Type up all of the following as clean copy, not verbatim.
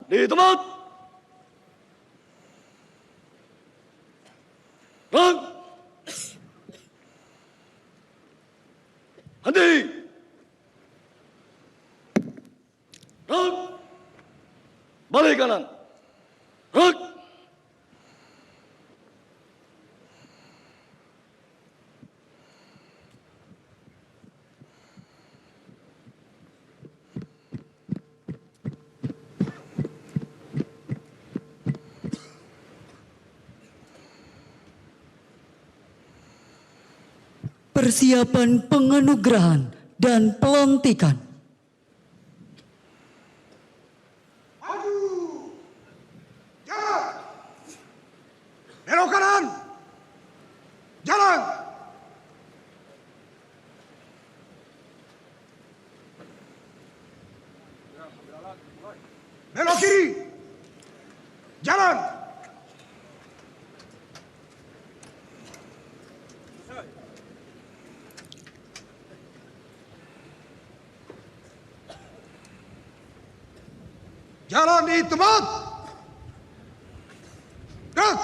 di tempat. Gerak. Henti. Gerak. Balik kanan. Gerak. Persiapan penganugerahan dan pelantikan. Maju! Jalan! Belok kanan! Jalan! Belok kiri! Jalan! Jalan di tempat. Gerak.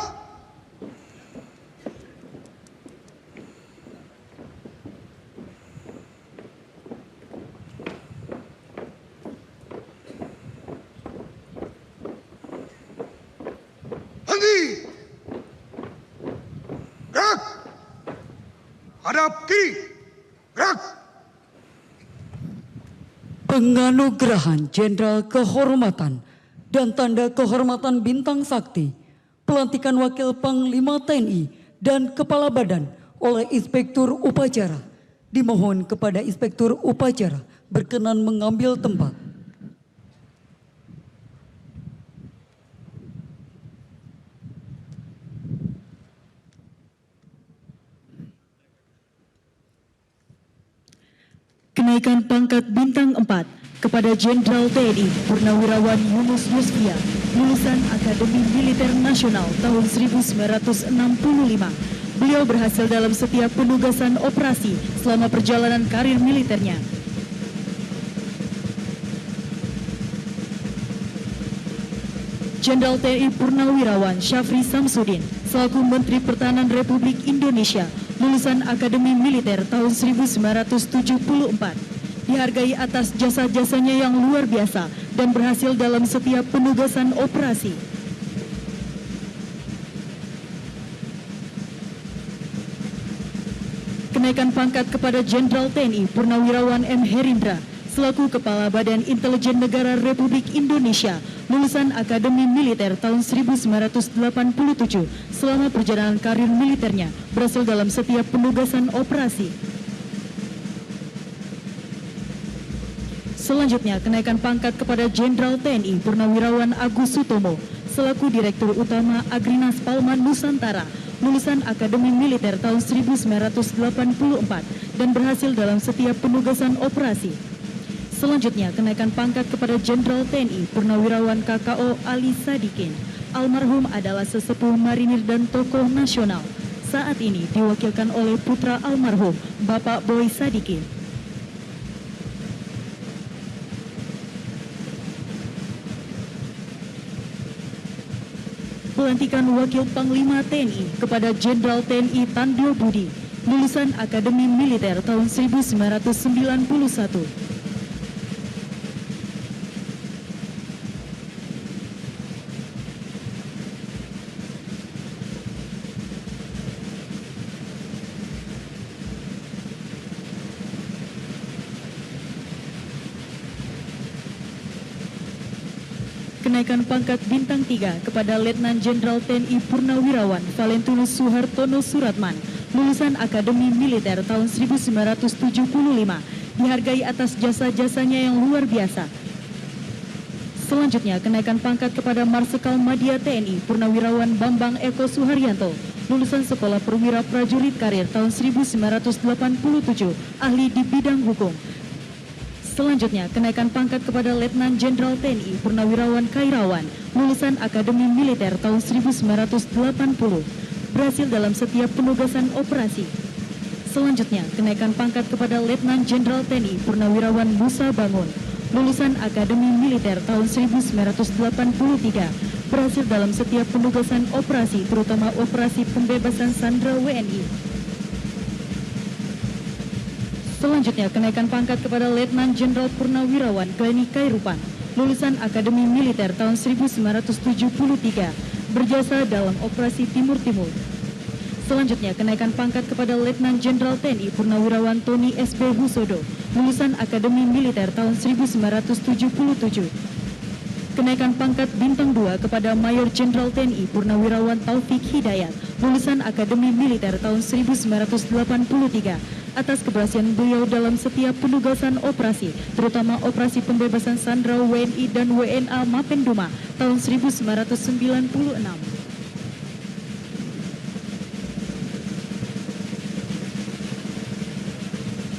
Henti. Gerak. Hadap kiri. Gerak. Penganugerahan Jenderal Kehormatan dan Tanda Kehormatan Bintang Sakti, pelantikan Wakil Panglima TNI dan Kepala Badan oleh Inspektur Upacara. Dimohon kepada Inspektur Upacara berkenan mengambil tempat. Kenaikan pangkat bintang 4 kepada Jenderal TNI Purnawirawan Yunus Yusfia, lulusan Akademi Militer Nasional tahun 1965. Beliau berhasil dalam setiap penugasan operasi selama perjalanan karir militernya. Jenderal TNI Purnawirawan Syafri Samsudin selaku Menteri Pertahanan Republik Indonesia, lulusan Akademi Militer tahun 1974, dihargai atas jasa-jasanya yang luar biasa dan berhasil dalam setiap penugasan operasi. Kenaikan pangkat kepada Jenderal TNI Purnawirawan M. Herindra selaku Kepala Badan Intelijen Negara Republik Indonesia, lulusan Akademi Militer tahun 1987, selama perjalanan karir militernya berhasil dalam setiap penugasan operasi. Selanjutnya, kenaikan pangkat kepada Jenderal TNI Purnawirawan Agus Sutomo selaku Direktur Utama Agrinas Palma Nusantara, lulusan Akademi Militer tahun 1984 dan berhasil dalam setiap penugasan operasi. Selanjutnya, kenaikan pangkat kepada Jenderal TNI Purnawirawan KKO Ali Sadikin. Almarhum adalah sesepuh marinir dan tokoh nasional. Saat ini diwakilkan oleh putra almarhum, Bapak Boy Sadikin. Pelantikan Wakil Panglima TNI kepada Jenderal TNI Tandyo Budi, lulusan Akademi Militer tahun 1991. Kenaikan pangkat bintang 3 kepada Letnan Jenderal TNI Purnawirawan Valentinus Suhartono Suratman, lulusan Akademi Militer tahun 1975, dihargai atas jasa-jasanya yang luar biasa. Selanjutnya, kenaikan pangkat kepada Marsikal Madya TNI Purnawirawan Bambang Eko Suharyanto, lulusan Sekolah Perwira Prajurit Karir tahun 1987, ahli di bidang hukum. Selanjutnya, kenaikan pangkat kepada Letnan Jenderal TNI Purnawirawan Kairawan, lulusan Akademi Militer tahun 1980, berhasil dalam setiap penugasan operasi. Selanjutnya, kenaikan pangkat kepada Letnan Jenderal TNI Purnawirawan Musa Bangun, lulusan Akademi Militer tahun 1983, berhasil dalam setiap penugasan operasi, terutama operasi pembebasan sandera WNI. Selanjutnya, kenaikan pangkat kepada Letnan Jenderal Purnawirawan Glenny Kairupan, lulusan Akademi Militer tahun 1973, berjasa dalam operasi Timur Timur. Selanjutnya, kenaikan pangkat kepada Letnan Jenderal TNI Purnawirawan Tony SB Husodo, lulusan Akademi Militer tahun 1977. Kenaikan pangkat bintang 2 kepada Mayor Jenderal TNI Purnawirawan Taufik Hidayat, lulusan Akademi Militer tahun 1983, atas keberhasilan beliau dalam setiap penugasan operasi, terutama operasi pembebasan sandera WNI dan WNA Mapenduma tahun 1996.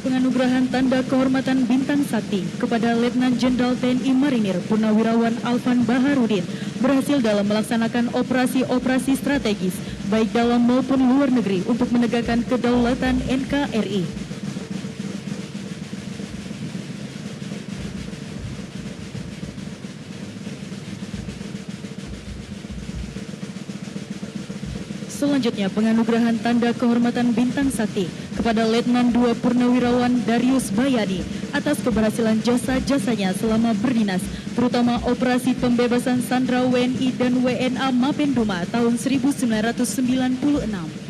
Penganugerahan Tanda Kehormatan Bintang Sakti kepada Letnan Jenderal TNI Marinir Purnawirawan Alvan Baharudin, berhasil dalam melaksanakan operasi-operasi strategis baik dalam maupun luar negeri untuk menegakkan kedaulatan NKRI. Selanjutnya, penganugerahan Tanda Kehormatan Bintang Sakti kepada Letnan 2 Purnawirawan Darius Bayadi atas keberhasilan jasa-jasanya selama berdinas, terutama operasi pembebasan sandera WNI dan WNA Mapenduma tahun 1996.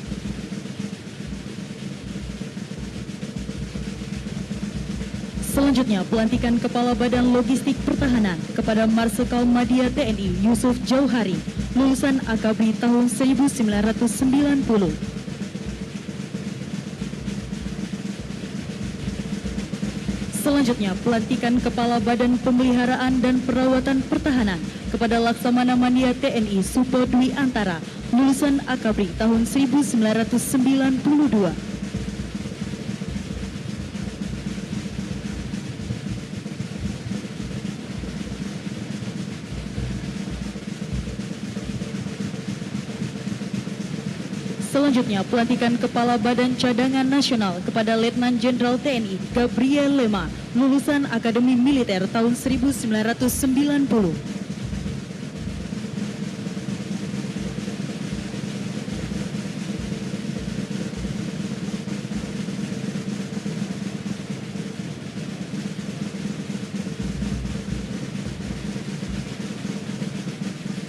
Selanjutnya, pelantikan Kepala Badan Logistik Pertahanan kepada Marsikal Madya TNI Yusuf Jauhari, lulusan Akabri tahun 1990. Selanjutnya, pelantikan Kepala Badan Pemeliharaan dan Perawatan Pertahanan kepada Laksamana Madya TNI Supo Dwi Antara, lulusan Akabri tahun 1992. Selanjutnya, pelantikan Kepala Badan Cadangan Nasional kepada Letnan Jenderal TNI Gabriel Lema, lulusan Akademi Militer tahun 1990.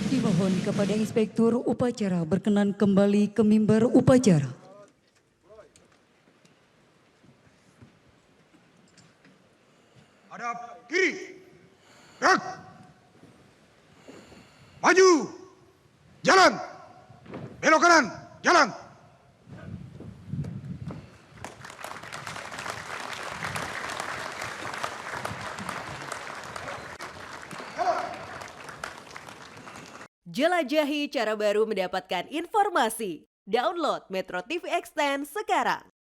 Dimohon kepada Inspektur Upacara berkenan kembali ke mimbar upacara. Hadap kiri. Gerak. Maju. Jalan. Belok kanan. Jalan. Jelajahi cara baru mendapatkan informasi. Download Metro TV Extend sekarang.